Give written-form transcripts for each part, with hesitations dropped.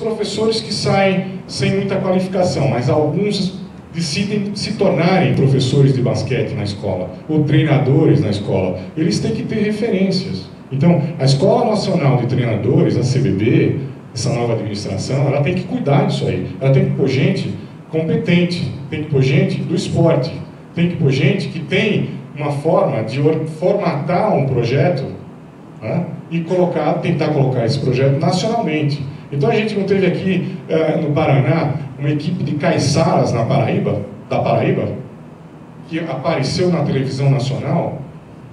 professores que saem sem muita qualificação, mas alguns decidem se tornarem professores de basquete na escola, ou treinadores na escola. Eles têm que ter referências. Então, a Escola Nacional de Treinadores, a CBB, essa nova administração, ela tem que cuidar disso aí. Ela tem que pôr gente competente, tem que pôr gente do esporte, tem que pôr gente que tem uma forma de formatar um projeto, né, e tentar colocar esse projeto nacionalmente. Então a gente não teve aqui no Paraná uma equipe de caiçaras da Paraíba, que apareceu na televisão nacional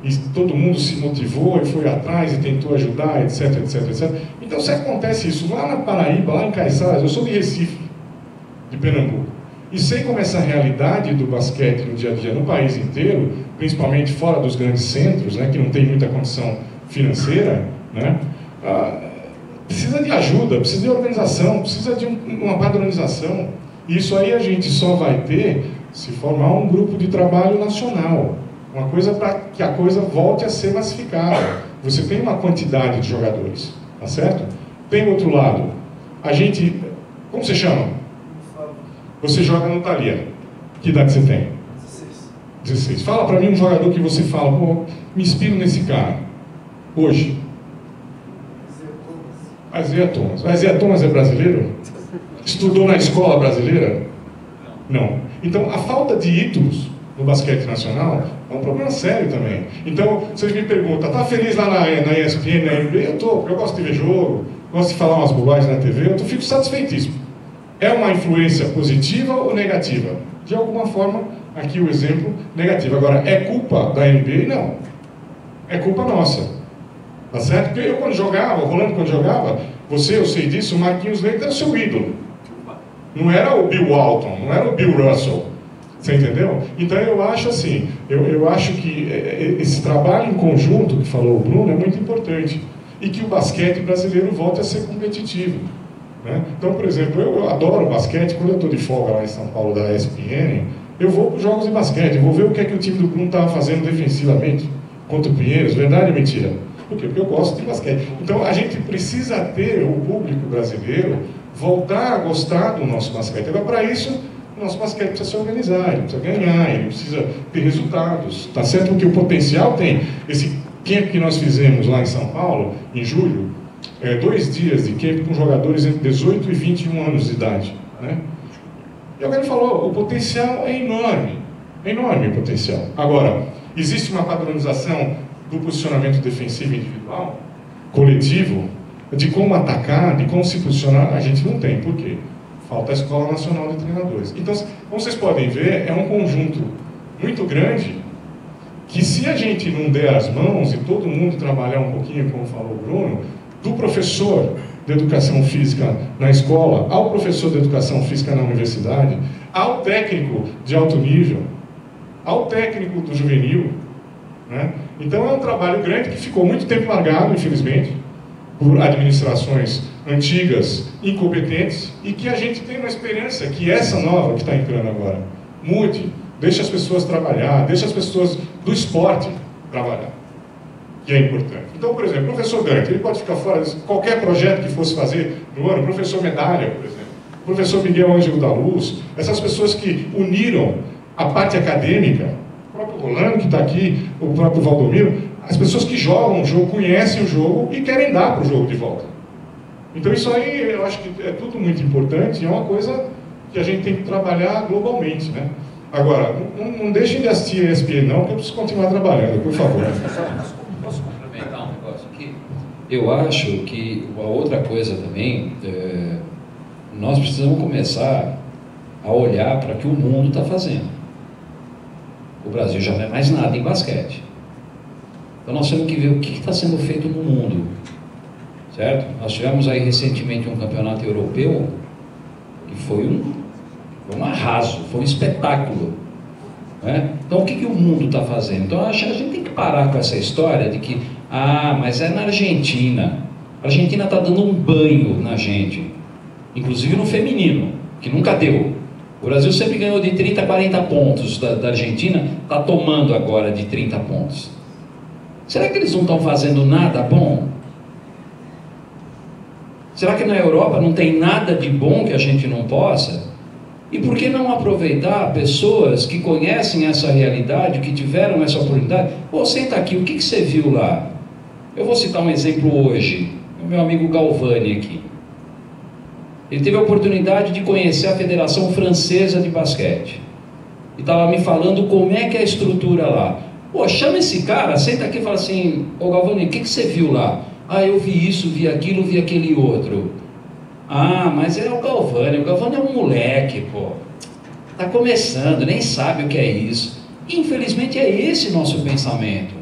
e todo mundo se motivou e foi atrás e tentou ajudar, etc, etc, etc. Então se acontece isso lá na Paraíba, lá em Caiçaras, eu sou de Recife, de Pernambuco, e sei como essa realidade do basquete no dia a dia no país inteiro, principalmente fora dos grandes centros, né, que não tem muita condição financeira, né, precisa de ajuda, precisa de organização, precisa de uma padronização. E isso aí a gente só vai ter se formar um grupo de trabalho nacional. Uma coisa para que a coisa volte a ser massificada. Você tem uma quantidade de jogadores, tá certo? Tem outro lado. A gente... Como você chama? Você joga no Thalia. Que idade você tem? 16. Fala para mim um jogador que você fala, pô, me inspiro nesse cara. Hoje. Isaiah Thomas. Isaiah Thomas é brasileiro? Estudou na escola brasileira? Não. Então, a falta de ídolos no basquete nacional é um problema sério também. Então, vocês me perguntam, tá feliz lá na ESPN, na NBA? Eu tô, porque eu gosto de ver jogo, gosto de falar umas bobagens na TV, eu fico satisfeitíssimo. É uma influência positiva ou negativa? De alguma forma, aqui o exemplo negativo. Agora, é culpa da NBA? Não. É culpa nossa. Tá certo? Porque eu quando jogava, o Rolando quando jogava, eu sei disso, o Marquinhos Leite era o seu ídolo. Não era o Bill Walton, não era o Bill Russell. Você entendeu? Então eu acho assim, eu acho que esse trabalho em conjunto que falou o Bruno é muito importante. E que o basquete brasileiro volte a ser competitivo. Né? Então, por exemplo, eu adoro basquete, quando eu estou de folga lá em São Paulo da ESPN, eu vou para os jogos de basquete, eu vou ver o que é que o time do Bruno estava fazendo defensivamente contra o Pinheiros, verdade ou mentira? Por quê? Porque eu gosto de basquete. Então, a gente precisa ter o público brasileiro voltar a gostar do nosso basquete. Agora, para isso, o nosso basquete precisa se organizar, ele precisa ganhar, ele precisa ter resultados. Tá certo? Porque o potencial tem. Esse camp que nós fizemos lá em São Paulo, em julho, 2 dias de camp com jogadores entre 18 e 21 anos de idade. Né? E alguém falou, o potencial é enorme. É enorme o potencial. Agora, existe uma padronização do posicionamento defensivo individual, coletivo, de como atacar, de como se posicionar, a gente não tem. Por quê? Falta a Escola Nacional de Treinadores. Então, como vocês podem ver, é um conjunto muito grande que se a gente não der as mãos e todo mundo trabalhar um pouquinho, como falou o Bruno, do professor de educação física na escola, ao professor de educação física na universidade, ao técnico de alto nível, ao técnico do juvenil, né? Então é um trabalho grande que ficou muito tempo largado, infelizmente, por administrações antigas, incompetentes, e que a gente tem uma esperança que essa nova que está entrando agora mude, deixe as pessoas trabalhar, deixe as pessoas do esporte trabalhar, que é importante. Então, por exemplo, o professor Dante, ele pode ficar fora de qualquer projeto que fosse fazer no ano, o professor Medalha, por exemplo, o professor Miguel Ângelo da Luz, essas pessoas que uniram a parte acadêmica, o próprio Rolando que está aqui, o próprio Valdomiro, as pessoas que jogam o jogo, conhecem o jogo e querem dar para o jogo de volta. Então isso aí eu acho que é tudo muito importante e é uma coisa que a gente tem que trabalhar globalmente, né? Agora, não deixem de assistir a ESPN não, porque eu preciso continuar trabalhando, por favor. Posso complementar um negócio aqui? Eu acho que a outra coisa também, nós precisamos começar a olhar para o que o mundo está fazendo. O Brasil já não é mais nada em basquete. Então nós temos que ver o que está sendo feito no mundo. Certo? Nós tivemos aí recentemente um campeonato europeu que foi um arraso, foi um espetáculo. Né? Então o que o mundo está fazendo? Então a gente tem que parar com essa história de que, mas é na Argentina. A Argentina está dando um banho na gente, inclusive no feminino, que nunca deu. O Brasil sempre ganhou de 30 a 40 pontos da Argentina, está tomando agora de 30 pontos. Será que eles não estão fazendo nada bom? Será que na Europa não tem nada de bom que a gente não possa? E por que não aproveitar pessoas que conhecem essa realidade, que tiveram essa oportunidade? Pô, senta aqui, o que você viu lá? Eu vou citar um exemplo hoje, o meu amigo Galvani aqui. Ele teve a oportunidade de conhecer a Federação Francesa de Basquete. E estava me falando como é que é a estrutura lá. Pô, chama esse cara, senta aqui e fala assim, ô Galvani, o que você viu lá? Ah, eu vi isso, vi aquilo, vi aquele outro. Ah, mas é o Galvani é um moleque, pô. Tá começando, nem sabe o que é isso. Infelizmente é esse nosso pensamento.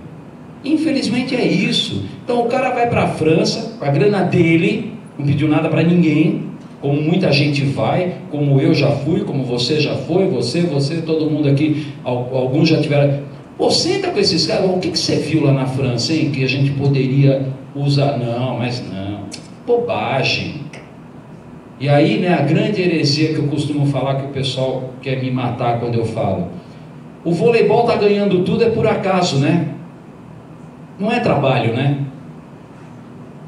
Infelizmente é isso. Então o cara vai para a França, com a grana dele, não pediu nada para ninguém, como muita gente vai, como eu já fui, como você já foi, você, todo mundo aqui, alguns já tiveram. Pô, senta com esses caras, o que você viu lá na França, hein, que a gente poderia usar? Não, mas não, bobagem. E aí, né, a grande heresia que eu costumo falar, que o pessoal quer me matar quando eu falo, o voleibol está ganhando tudo é por acaso, né? Não é trabalho, né?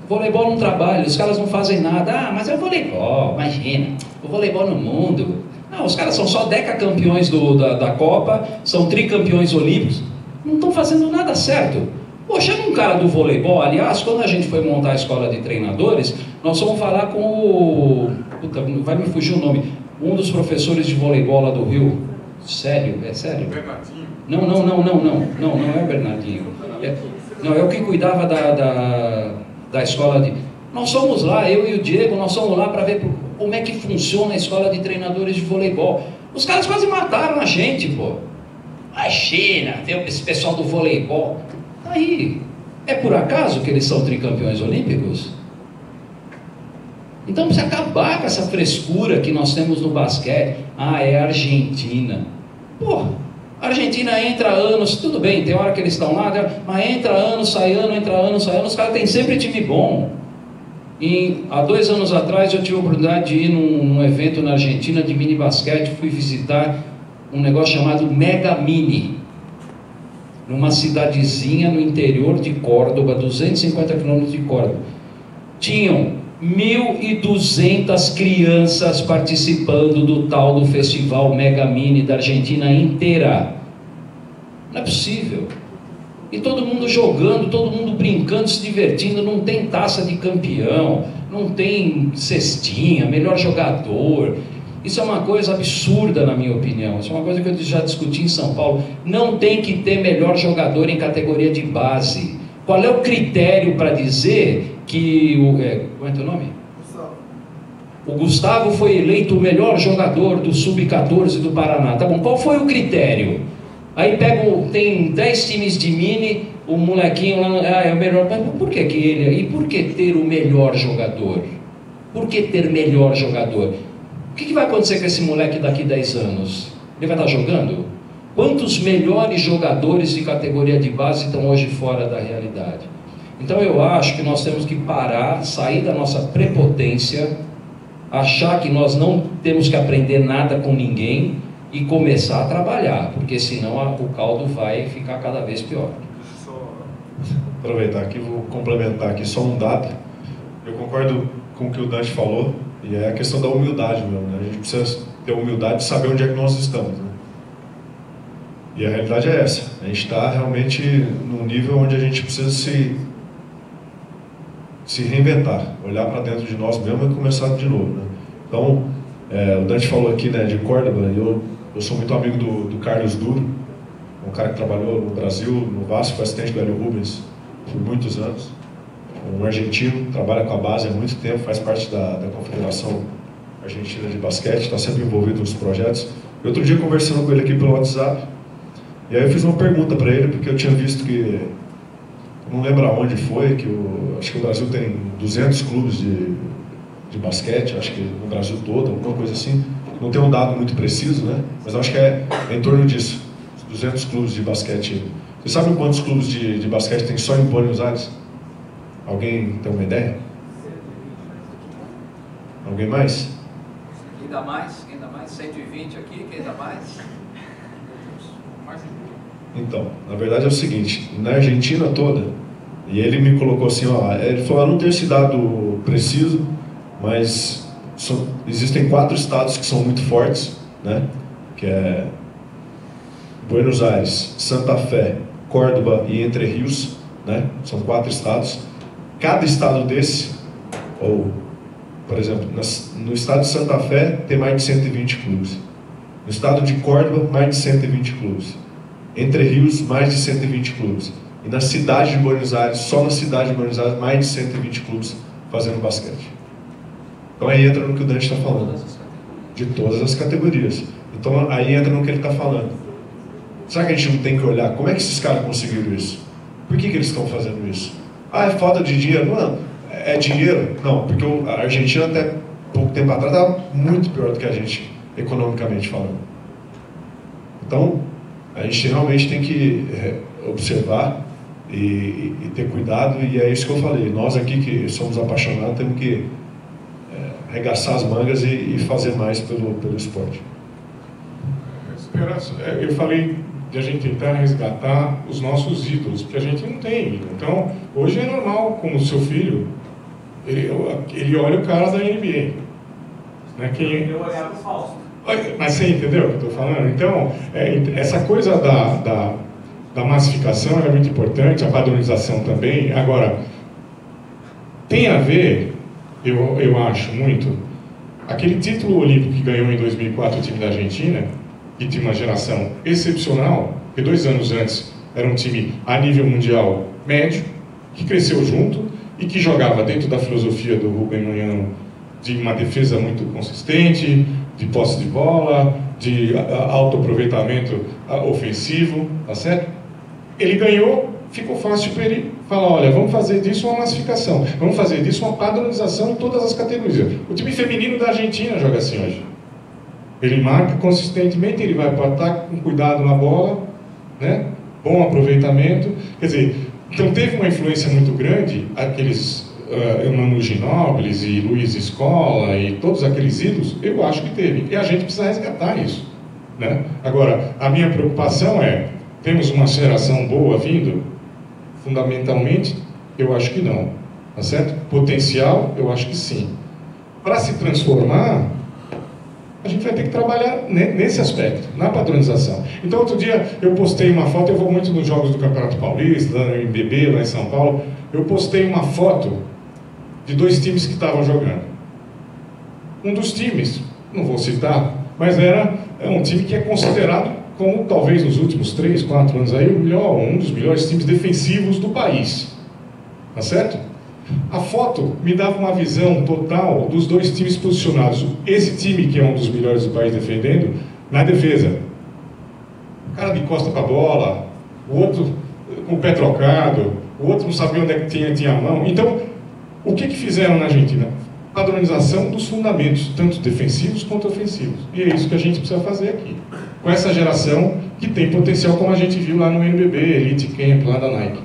Voleibol não trabalha, os caras não fazem nada. Ah, mas é o voleibol, imagina, o voleibol no mundo. Não, os caras são só decacampeões da Copa, são tricampeões olímpicos, não estão fazendo nada certo. Pô, chama um cara do voleibol. Aliás, quando a gente foi montar a escola de treinadores, nós fomos falar com o... Puta, vai me fugir o nome. Um dos professores de voleibol lá do Rio. Sério? É sério? Bernardinho? Não é o Bernardinho. É o que cuidava da escola de... Nós fomos lá, eu e o Diego, nós fomos lá para ver como é que funciona a escola de treinadores de voleibol. Os caras quase mataram a gente, pô. A China, tem esse pessoal do voleibol. Aí, é por acaso que eles são tricampeões olímpicos? Então precisa acabar com essa frescura que nós temos no basquete. Ah, é a Argentina. Pô, a Argentina entra anos, tudo bem, tem hora que eles estão lá, mas entra ano, sai ano, os caras têm sempre time bom. E há 2 anos atrás eu tive a oportunidade de ir num evento na Argentina de mini basquete, fui visitar um negócio chamado Mega Mini, numa cidadezinha no interior de Córdoba, 250 quilômetros de Córdoba. Tinham 1.200 crianças participando do tal do festival Mega Mini da Argentina inteira. Não é possível. E todo mundo jogando, todo mundo brincando, se divertindo. Não tem taça de campeão, não tem cestinha, melhor jogador. Isso é uma coisa absurda, na minha opinião. Isso é uma coisa que eu já discuti em São Paulo. Não tem que ter melhor jogador em categoria de base. Qual é o critério para dizer que como é teu nome? Gustavo. O Gustavo foi eleito o melhor jogador do Sub-14 do Paraná. Tá bom, qual foi o critério? Aí tem 10 times de mini, o molequinho lá, é o melhor. Mas por que ele? E por que ter o melhor jogador? Por que ter melhor jogador? O que vai acontecer com esse moleque daqui 10 anos? Ele vai estar jogando? Quantos melhores jogadores de categoria de base estão hoje fora da realidade? Então eu acho que nós temos que parar, sair da nossa prepotência, achar que nós não temos que aprender nada com ninguém e começar a trabalhar, porque senão o caldo vai ficar cada vez pior. Deixa eu só aproveitar aqui, vou complementar aqui só um dado. Eu concordo com o que o Dante falou, e é a questão da humildade mesmo, né? A gente precisa ter a humildade de saber onde é que nós estamos, né? E a realidade é essa, a gente está realmente num nível onde a gente precisa se reinventar, olhar para dentro de nós mesmo e começar de novo, né? Então, o Dante falou aqui, né, de Córdoba, eu sou muito amigo do Carlos Duro, um cara que trabalhou no Brasil, no Vasco, foi assistente do Hélio Rubens por muitos anos, um argentino, trabalha com a base há muito tempo, faz parte da Confederação Argentina de Basquete, está sempre envolvido nos projetos. E outro dia, conversando com ele aqui pelo WhatsApp, e aí eu fiz uma pergunta para ele, porque eu tinha visto que, não lembro aonde foi, acho que o Brasil tem 200 clubes de basquete, acho que no Brasil todo, alguma coisa assim. Não tem um dado muito preciso, né? Mas acho que é em torno disso, 200 clubes de basquete. Você sabe quantos clubes de basquete tem só em Buenos Aires? Alguém tem uma ideia? Alguém mais? Quem dá mais? 120 aqui, quem dá mais? Então, na verdade é o seguinte, na Argentina toda, e ele me colocou assim, ó, ele falou, não tem esse dado preciso, mas existem 4 estados que são muito fortes, né? Que é Buenos Aires, Santa Fé, Córdoba e Entre Rios, né? São 4 estados. Cada estado desse, ou, por exemplo, no estado de Santa Fé tem mais de 120 clubes. No estado de Córdoba, mais de 120 clubes. Entre Rios, mais de 120 clubes. E na cidade de Buenos Aires, só na cidade de Buenos Aires, mais de 120 clubes fazendo basquete. Então aí entra no que o Dante está falando. De todas as categorias. Então aí entra no que ele está falando. Será que a gente não tem que olhar como é que esses caras conseguiram isso? Por que eles estão fazendo isso? Ah, é falta de dinheiro? Não, é dinheiro? Não, porque a Argentina até pouco tempo atrás estava muito pior do que a gente, economicamente falando. Então, a gente realmente tem que observar e ter cuidado, e é isso que eu falei. Nós aqui que somos apaixonados temos que arregaçar as mangas e fazer mais pelo esporte. Eu falei de a gente tentar resgatar os nossos ídolos, porque a gente não tem ídolo. Então, hoje é normal, como o seu filho, ele olha o cara da NBA. Né? Eu olhava o falso. Mas você entendeu o que eu estou falando? Então, essa coisa da massificação é muito importante, a padronização também. Agora, tem a ver, eu acho muito, aquele título olímpico que ganhou em 2004 o time da Argentina, que tinha uma geração excepcional, que 2 anos antes era um time a nível mundial médio, que cresceu junto e que jogava dentro da filosofia do Rubem Manhano de uma defesa muito consistente, de posse de bola, de alto aproveitamento ofensivo, tá certo? Ele ganhou, ficou fácil para ele falar, olha, vamos fazer disso uma massificação, vamos fazer disso uma padronização em todas as categorias. O time feminino da Argentina joga assim hoje. Ele marca consistentemente, ele vai para o ataque com cuidado na bola, né? Bom aproveitamento. Quer dizer, então teve uma influência muito grande, aqueles Manu Ginóbili e Luiz Scola e todos aqueles ídolos, eu acho que teve. E a gente precisa resgatar isso. Né? Agora, a minha preocupação é, temos uma geração boa vindo? Fundamentalmente, eu acho que não. Tá certo? Potencial, eu acho que sim. Para se transformar, a gente vai ter que trabalhar nesse aspecto, na padronização. Então, outro dia, eu postei uma foto, eu vou muito nos jogos do Campeonato Paulista, lá no MBB, lá em São Paulo, eu postei uma foto de 2 times que estavam jogando. Um dos times, não vou citar, mas era um time que é considerado como, talvez nos últimos 3, 4 anos aí, um dos melhores times defensivos do país. Tá certo? A foto me dava uma visão total dos 2 times posicionados. Esse time, que é um dos melhores do país defendendo, na defesa. O cara de costa para a bola, o outro com o pé trocado, o outro não sabia onde é que tinha a mão. Então, o que fizeram na Argentina? Padronização dos fundamentos, tanto defensivos quanto ofensivos. E é isso que a gente precisa fazer aqui. Com essa geração que tem potencial, como a gente viu lá no NBB, Elite Camp, lá da Nike.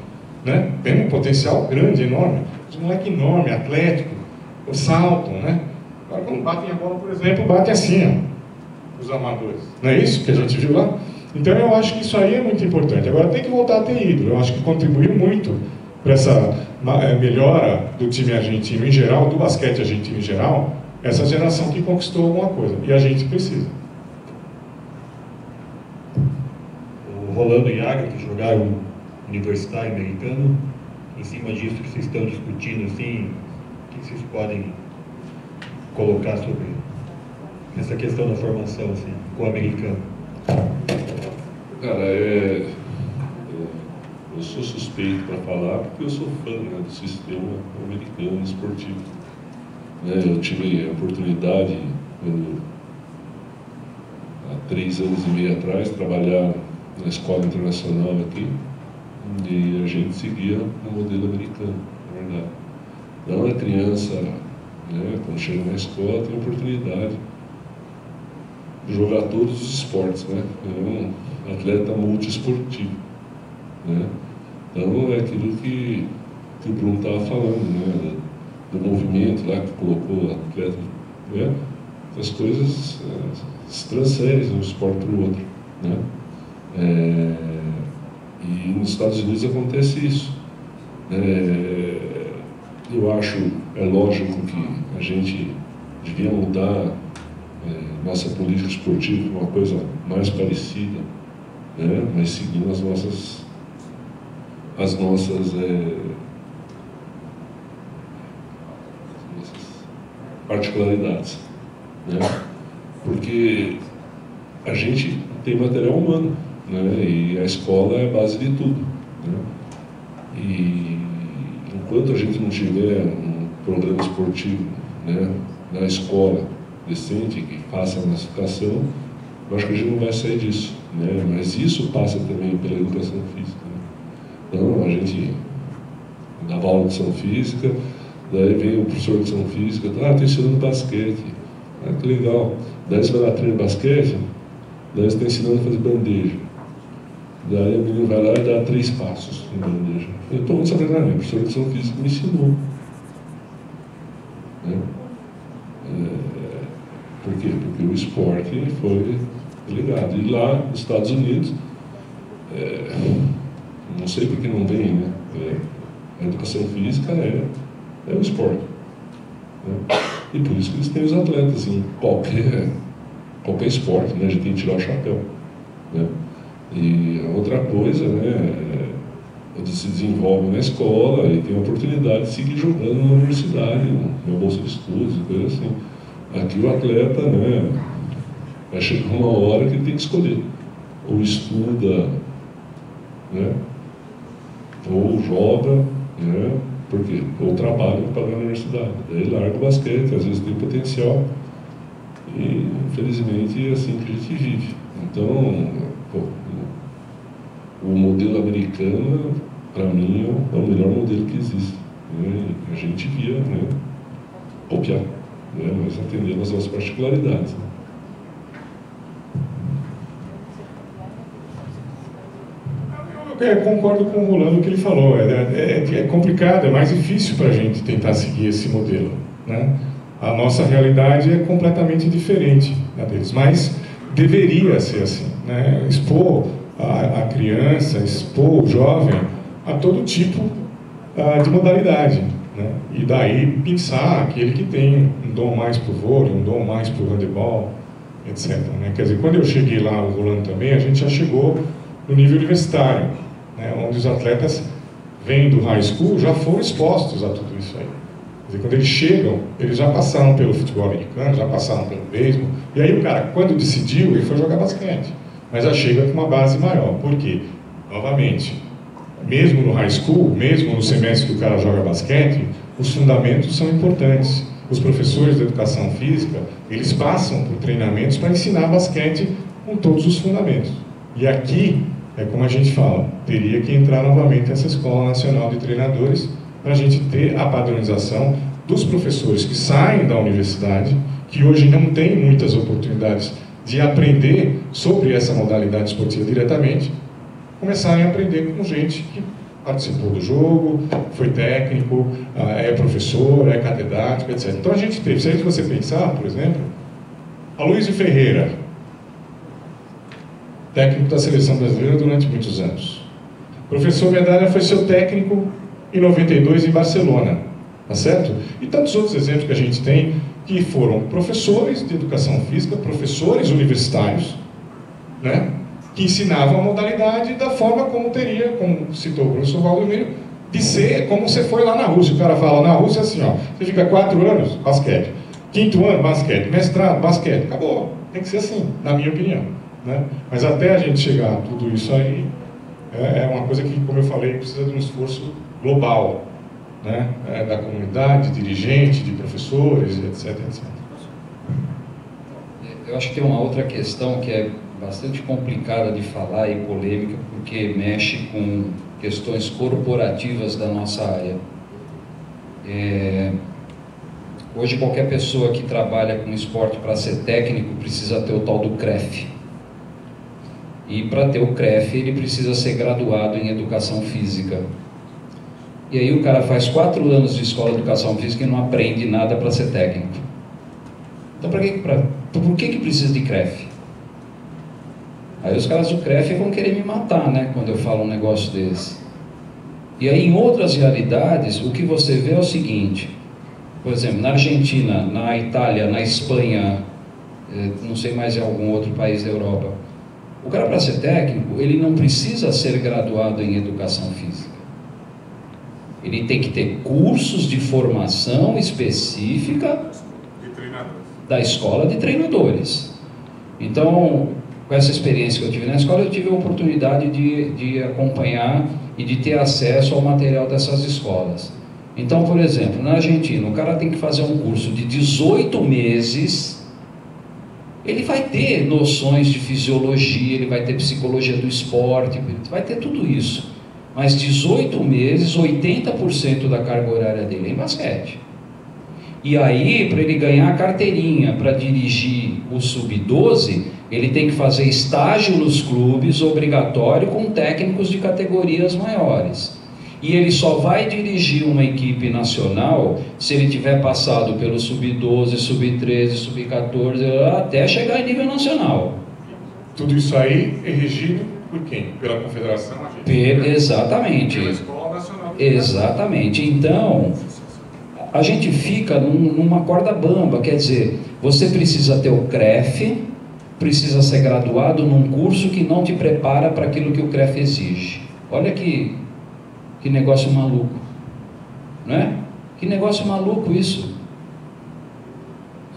Né? Tem um potencial grande, enorme. Os moleques enormes, atléticos, saltam, né? Agora, quando batem a bola, por exemplo, batem assim, ó, os amadores. Não é isso que a gente viu lá? Então, eu acho que isso aí é muito importante. Agora, tem que voltar a ter ídolo. Eu acho que contribuiu muito para essa melhora do time argentino em geral, do basquete argentino em geral, essa geração que conquistou alguma coisa. E a gente precisa. O Rolando e Iaga, que jogaram universitário americano, em cima disso que vocês estão discutindo, assim, o que vocês podem colocar sobre essa questão da formação, assim, com o americano? Cara, eu sou suspeito para falar porque eu sou fã, né, do sistema americano esportivo. Eu tive a oportunidade, há 3 anos e meio atrás, trabalhar na escola internacional aqui, e a gente seguia o modelo americano, na verdade. Então a criança, né, quando chega na escola, tem a oportunidade de jogar todos os esportes, né? É um atleta multiesportivo, né? Então é aquilo que o Bruno estava falando, né? Do movimento lá que colocou o atleta, né? As coisas se transferem de um esporte para o outro, né? E nos Estados Unidos acontece isso. Eu acho é lógico que a gente devia mudar nossa política esportiva para uma coisa mais parecida, né? Mas seguindo as nossas particularidades, né? Porque a gente tem material humano, né? E a escola é a base de tudo, né? E enquanto a gente não tiver um programa esportivo, né, na escola decente, que faça a massificação, eu acho que a gente não vai sair disso, né? Mas isso passa também pela educação física, né? Então a gente dava aula de educação física, daí vem o professor de educação física, estou ensinando basquete, que legal. Daí você vai dar treino de basquete, daí você está ensinando a fazer bandeja. Daí o menino vai lá e dá 3 passos em bandeja. Eu estou muito sabendo, o professor de educação física me ensinou. Né? Por quê? Porque o esporte foi ligado. E lá nos Estados Unidos, não sei por que não vem, né? A educação física é o esporte. Né? E por isso que eles têm os atletas em qualquer esporte, né? A gente tem que tirar o chapéu. Né? E a outra coisa, né? Você se desenvolve na escola e tem a oportunidade de seguir jogando na universidade, na bolsa de estudos, coisa assim. Aqui o atleta, né? Vai chegar uma hora que ele tem que escolher. Ou estuda, né? Ou joga, né? Por quê? Ou trabalha para pagar na universidade. Daí larga o basquete, às vezes tem potencial. E, infelizmente, é assim que a gente vive. Então, o modelo americano, para mim, é o melhor modelo que existe. Né? A gente devia, né, copiar, né? Mas atendendo às nossas particularidades. Né? Eu concordo com o Rolando que ele falou. É complicado, é mais difícil para a gente tentar seguir esse modelo. Né? A nossa realidade é completamente diferente da deles, mas deveria ser assim. Né? Expor a criança, expor o jovem a todo tipo de modalidade. Né? E daí pensar aquele que tem um dom mais para o vôlei, um dom mais para o handebol, etc. Né? Quer dizer, quando eu cheguei lá, o Rolando também, a gente já chegou no nível universitário, né? Onde os atletas vêm do high school já foram expostos a tudo isso aí. Quer dizer, quando eles chegam, eles já passaram pelo futebol americano, já passaram pelo beisebol, e aí o cara, quando decidiu, ele foi jogar basquete. Mas já chega com uma base maior. Por quê? Novamente, mesmo no high school, mesmo no semestre que o cara joga basquete, os fundamentos são importantes. Os professores de educação física, eles passam por treinamentos para ensinar basquete com todos os fundamentos. E aqui, é como a gente fala, teria que entrar novamente essa Escola Nacional de Treinadores para a gente ter a padronização dos professores que saem da universidade, que hoje não têm muitas oportunidades de aprender sobre essa modalidade esportiva diretamente, começarem a aprender com gente que participou do jogo, foi técnico, é professor, é catedrático, etc. Então a gente teve, se você pensar, por exemplo, Aloysio Ferreira, técnico da seleção brasileira durante muitos anos. O professor Medalha foi seu técnico em 92 em Barcelona, tá certo? E tantos outros exemplos que a gente tem que foram professores de educação física, professores universitários, né? Que ensinavam a modalidade da forma como teria, como citou o professor Valdomiro, de ser como você foi lá na Rússia. O cara fala, na Rússia assim, ó, você fica 4 anos, basquete. 5º ano, basquete. Mestrado, basquete. Acabou. Tem que ser assim, na minha opinião. Né? Mas até a gente chegar a tudo isso aí, é uma coisa que, como eu falei, precisa de um esforço global, né? Da comunidade, de dirigente, de professores, etc, etc. Eu acho que tem uma outra questão que é bastante complicada de falar e polêmica, porque mexe com questões corporativas da nossa área. Hoje qualquer pessoa que trabalha com esporte para ser técnico precisa ter o tal do CREF. E para ter o CREF ele precisa ser graduado em educação física. E aí o cara faz 4 anos de escola de educação física e não aprende nada para ser técnico. Então por que precisa de CREF? Aí os caras do CREF vão querer me matar, né, quando eu falo um negócio desse. E aí em outras realidades, o que você vê é o seguinte: por exemplo, na Argentina, na Itália, na Espanha, não sei mais em algum outro país da Europa, o cara, para ser técnico, ele não precisa ser graduado em educação física. Ele tem que ter cursos de formação específica da escola de treinadores. Então, com essa experiência que eu tive na escola, eu tive a oportunidade de acompanhar e de ter acesso ao material dessas escolas. Então, por exemplo, na Argentina, o cara tem que fazer um curso de 18 meses. Ele vai ter noções de fisiologia, ele vai ter psicologia do esporte, vai ter tudo isso. Mas 18 meses, 80% da carga horária dele é em basquete. E aí, para ele ganhar a carteirinha para dirigir o Sub-12, ele tem que fazer estágio nos clubes, obrigatório, com técnicos de categorias maiores. E ele só vai dirigir uma equipe nacional se ele tiver passado pelo Sub-12, Sub-13, Sub-14, até chegar em nível nacional. Tudo isso aí é regido por quem? Pela Confederação Argentina? Exatamente. Pela Escola Nacional. Exatamente. Então, a gente fica numa corda bamba, quer dizer, você precisa ter o CREF, precisa ser graduado num curso que não te prepara para aquilo que o CREF exige. Olha que negócio maluco, né? Que negócio maluco isso.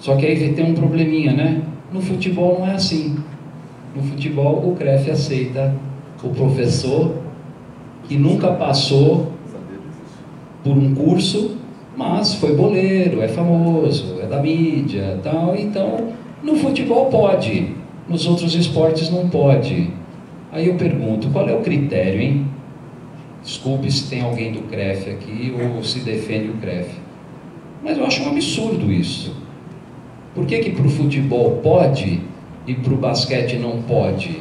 Só que aí tem um probleminha, né? No futebol não é assim. No futebol o CREF aceita o professor que nunca passou por um curso, mas foi boleiro, é famoso, é da mídia, tal. Então, no futebol pode, nos outros esportes não pode. Aí eu pergunto, qual é o critério, hein? Desculpe se tem alguém do CREF aqui ou se defende o CREF. Mas eu acho um absurdo isso. Por que para o futebol pode e para o basquete não pode?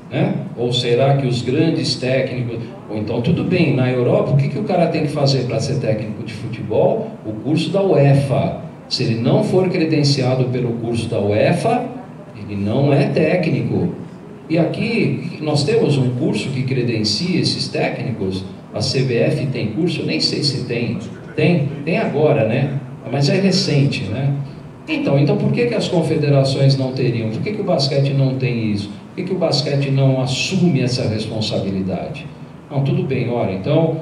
Né? Ou será que os grandes técnicos... Ou então, tudo bem, na Europa, o que o cara tem que fazer para ser técnico de futebol? O curso da UEFA. Se ele não for credenciado pelo curso da UEFA, ele não é técnico. E aqui, nós temos um curso que credencia esses técnicos. A CBF tem curso, nem sei se tem. Tem agora, né? Mas é recente, né? Então por que as confederações não teriam? Por que o basquete não tem isso? Por que o basquete não assume essa responsabilidade? Não, tudo bem, olha, então,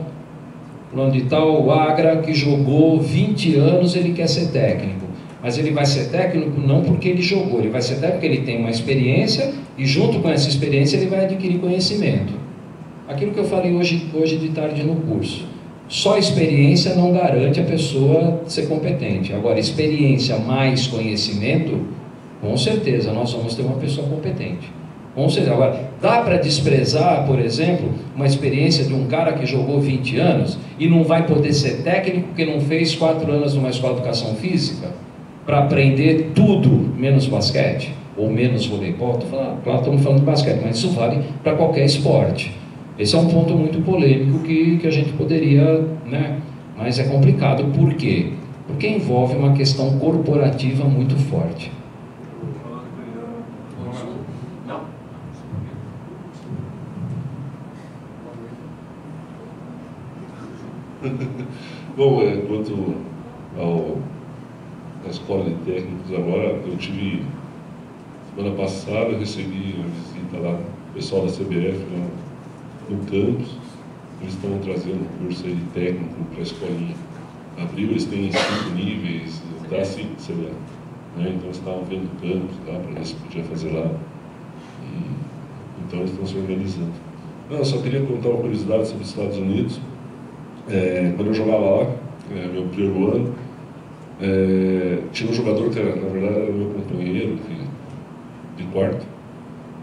fulano de tal, o Agra, que jogou 20 anos, ele quer ser técnico. Mas ele vai ser técnico não porque ele jogou, ele vai ser técnico porque ele tem uma experiência e junto com essa experiência ele vai adquirir conhecimento. Aquilo que eu falei hoje de tarde no curso. Só experiência não garante a pessoa ser competente. Agora, experiência mais conhecimento, com certeza nós vamos ter uma pessoa competente. Com certeza. Agora, dá para desprezar, por exemplo, uma experiência de um cara que jogou 20 anos e não vai poder ser técnico porque não fez 4 anos numa escola de educação física para aprender tudo menos basquete ou menos voleibol? Claro, estamos falando de basquete, mas isso vale para qualquer esporte. Esse é um ponto muito polêmico que a gente poderia, né? Mas é complicado. Por quê? Porque envolve uma questão corporativa muito forte. Bom, quanto à escola de técnicos agora, eu tive, semana passada, eu recebi uma visita lá, o pessoal da CBF, lá no campus. Eles estão trazendo um curso aí de técnico para a escolinha. Abril eles têm 5 níveis, dá 5 CBF. Né? Então eles estavam vendo o campus lá para ver se podia fazer lá. Então eles estão se organizando. Não, eu só queria contar uma curiosidade sobre os Estados Unidos. Quando eu jogava lá, meu primeiro ano, tinha um jogador que era, na verdade, era meu companheiro de quarto.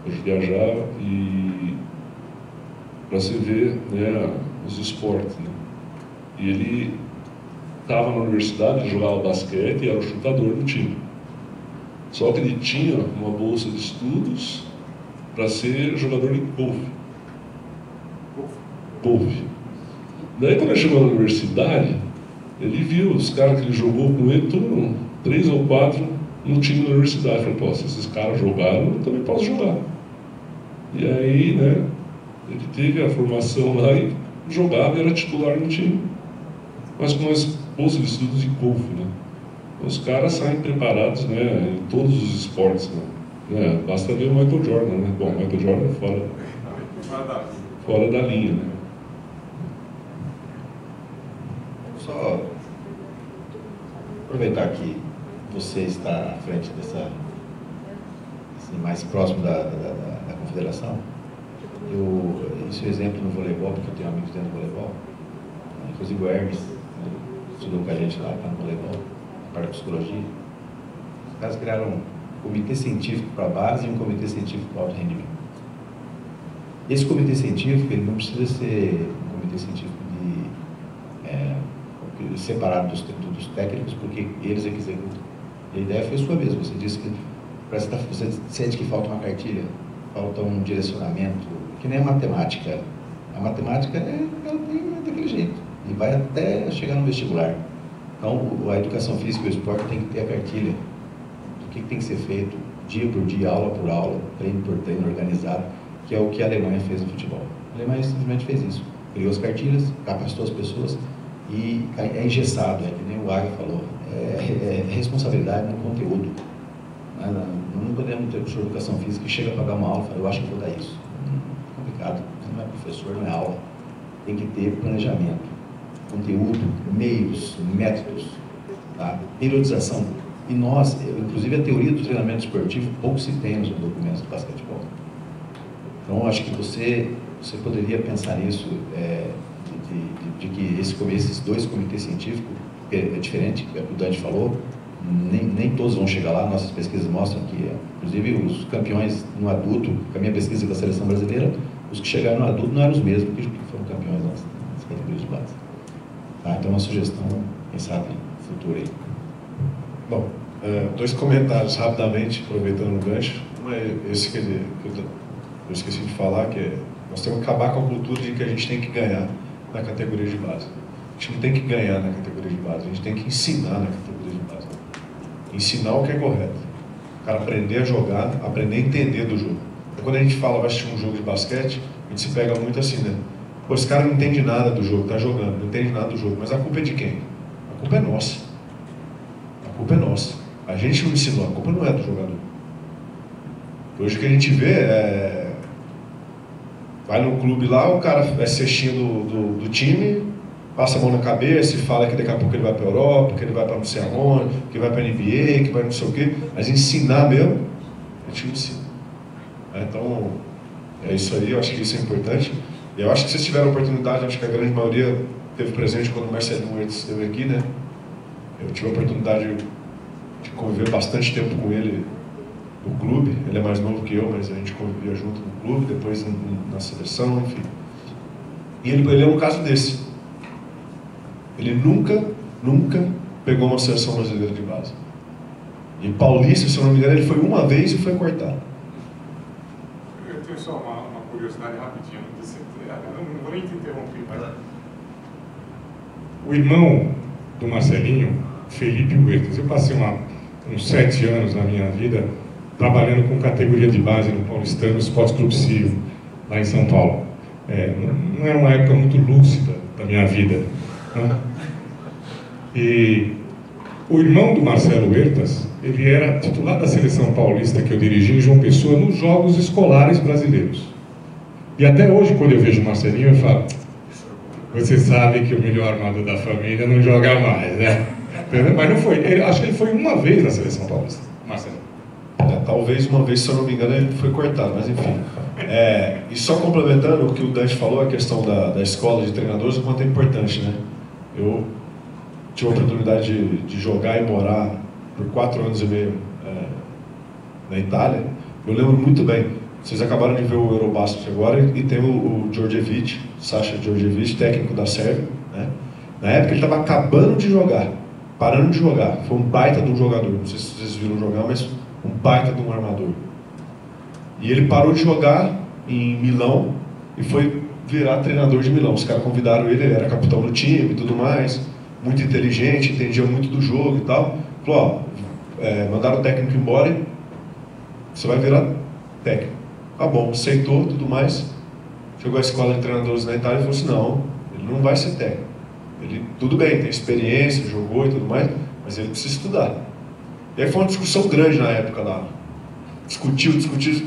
Eu viajava e para você ver, né, os esportes, né? E ele estava na universidade, ele jogava basquete e era o chutador do time. Só que ele tinha uma bolsa de estudos para ser jogador de golfe. Daí quando ele chegou na universidade, ele viu os caras que ele jogou com ele, tudo 3 ou 4 no time da universidade. Falei, pô, se esses caras jogaram, eu também posso jogar. E aí, né, ele teve a formação lá e jogava e era titular no time. Mas como bolsa de estudos de golfe, né? Os caras saem preparados, né, em todos os esportes, né? Basta ver o Michael Jordan, né? Bom, o Michael Jordan é fora da linha, né? Só aproveitar que você está à frente dessa, assim, mais próximo da confederação. Esse é o exemplo no voleibol, porque eu tenho amigos dentro do voleibol. Inclusive o Hermes estudou com a gente lá no voleibol, na parte de psicologia. Os caras criaram um comitê científico para a base e um comitê científico para o alto rendimento. Esse comitê científico, ele não precisa ser um comitê científico separado dos técnicos, porque eles é que executam. E a ideia foi sua mesmo. Você disse que você sente que falta uma cartilha, falta um direcionamento, que nem a matemática. A matemática ela tem daquele jeito e vai até chegar no vestibular. Então, a educação física e o esporte tem que ter a cartilha do que tem que ser feito dia por dia, aula por aula, treino por treino, organizado, que é o que a Alemanha fez no futebol. A Alemanha simplesmente fez isso. Criou as cartilhas, capacitou as pessoas e é engessado, que nem o Águia falou. É responsabilidade no conteúdo. Não podemos ter professor de educação física que chega para dar uma aula e fala, eu acho que vou dar isso. É complicado. Você não é professor, não é aula. Tem que ter planejamento, conteúdo, meios, métodos, tá? Periodização. E nós, inclusive a teoria do treinamento esportivo, pouco se tem nos documentos do basquetebol. Então, acho que você poderia pensar nisso, de que esses dois comitês científicos, é diferente, é o que o Dante falou, nem todos vão chegar lá. Nossas pesquisas mostram que, inclusive, os campeões no adulto, com a minha pesquisa da seleção brasileira, os que chegaram no adulto não eram os mesmos que foram campeões nas categorias de base. Tá? Então, uma sugestão, quem sabe, futura aí. Bom, dois comentários rapidamente, aproveitando o gancho. Um é esse que eu esqueci de falar, que é, nós temos que acabar com a cultura de que a gente tem que ganhar na categoria de base. A gente não tem que ganhar na categoria de base, a gente tem que ensinar na categoria de base. Ensinar o que é correto. O cara aprender a jogar, aprender a entender do jogo. Então, quando a gente fala, vai assistir um jogo de basquete, a gente se pega muito assim, né? Pô, esse cara não entende nada do jogo, tá jogando, não entende nada do jogo, mas a culpa é de quem? A culpa é nossa. A culpa é nossa. A gente não ensinou, a culpa não é do jogador. Hoje o que a gente vê vai no clube lá, o cara é cestinha do time, passa a mão na cabeça e fala que daqui a pouco ele vai para a Europa, que ele vai para não sei aonde, que vai para a NBA, que vai não sei o quê. Mas ensinar mesmo, a gente não ensina. Então, é isso aí, eu acho que isso é importante. E eu acho que vocês tiveram a oportunidade, acho que a grande maioria teve presente quando o Marcelinho esteve aqui, né? Eu tive a oportunidade de conviver bastante tempo com ele no clube. Ele é mais novo que eu, mas a gente convivia junto no clube, depois na seleção, enfim. E ele é um caso desse. Ele nunca pegou uma seleção brasileira de base. E Paulista, se eu não me engano, ele foi uma vez e foi cortado. Eu tenho só uma curiosidade rapidinho. Não vou nem te interromper, mas... O irmão do Marcelinho, Felipe Huertas, eu passei uns 7 anos na minha vida trabalhando com categoria de base no Paulistano Esporte Clube Círio, lá em São Paulo. Não é uma época muito lúcida da minha vida. Né? E o irmão do Marcelo Huertas, ele era titular da seleção paulista que eu dirigi em João Pessoa nos Jogos Escolares Brasileiros. E até hoje, quando eu vejo o Marcelinho, eu falo, você sabe que o melhor armador da família não joga mais, né? Mas não foi. Acho que ele foi uma vez na seleção paulista, Marcelo. Talvez uma vez, se eu não me engano, ele foi cortado, mas enfim. E só complementando o que o Dante falou, a questão da escola de treinadores, o quanto é importante, né? Eu tive a oportunidade de jogar e morar por 4 anos e meio na Itália. Eu lembro muito bem. Vocês acabaram de ver o Eurobasket agora e tem o Djordjevic, Sasha Djordjevic, técnico da Sérvia, né? Na época ele estava acabando de jogar, parando de jogar. Foi um baita de um jogador. Não sei se vocês viram jogar, mas um baita de um armador. E ele parou de jogar em Milão e foi virar treinador de Milão. Os caras convidaram ele era capitão do time e tudo mais, muito inteligente, entendia muito do jogo e tal. Falou, mandaram o técnico embora, você vai virar técnico. Tá bom, aceitou tudo mais. Chegou à escola de treinadores na Itália e falou assim, não, ele não vai ser técnico. Ele, tudo bem, tem experiência, jogou e tudo mais, mas ele precisa estudar. E aí foi uma discussão grande na época lá. Discutiu,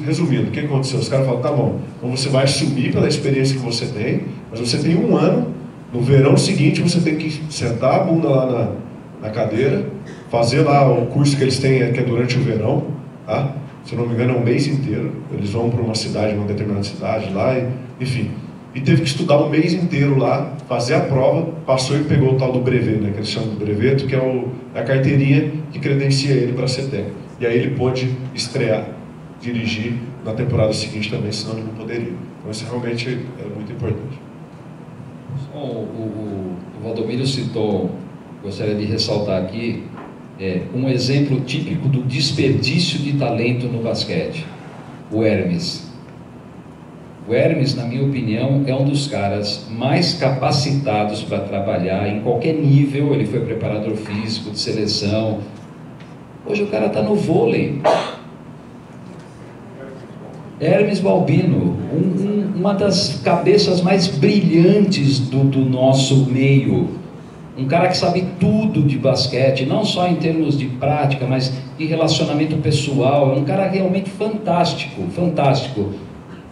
resumindo, o que aconteceu? Os caras falaram, tá bom, então você vai assumir pela experiência que você tem, mas você tem um ano, no verão seguinte você tem que sentar a bunda lá na cadeira, fazer lá o curso que eles têm, que é durante o verão, tá? Se eu não me engano é um mês inteiro, eles vão para uma cidade, uma determinada cidade lá, enfim. E teve que estudar um mês inteiro lá, fazer a prova, passou e pegou o tal do brevet, né, que eles chamam de breveto, que é a carteirinha que credencia ele para ser técnico. E aí ele pôde estrear, dirigir na temporada seguinte também, senão ele não poderia. Então isso realmente é muito importante. O Valdomiro citou, gostaria de ressaltar aqui, um exemplo típico do desperdício de talento no basquete, o Hermes. O Hermes, na minha opinião, é um dos caras mais capacitados para trabalhar em qualquer nível. Ele foi preparador físico, de seleção. Hoje o cara está no vôlei. Hermes Balbino, uma das cabeças mais brilhantes do nosso meio. Um cara que sabe tudo de basquete, não só em termos de prática, mas de relacionamento pessoal. É um cara realmente fantástico, fantástico.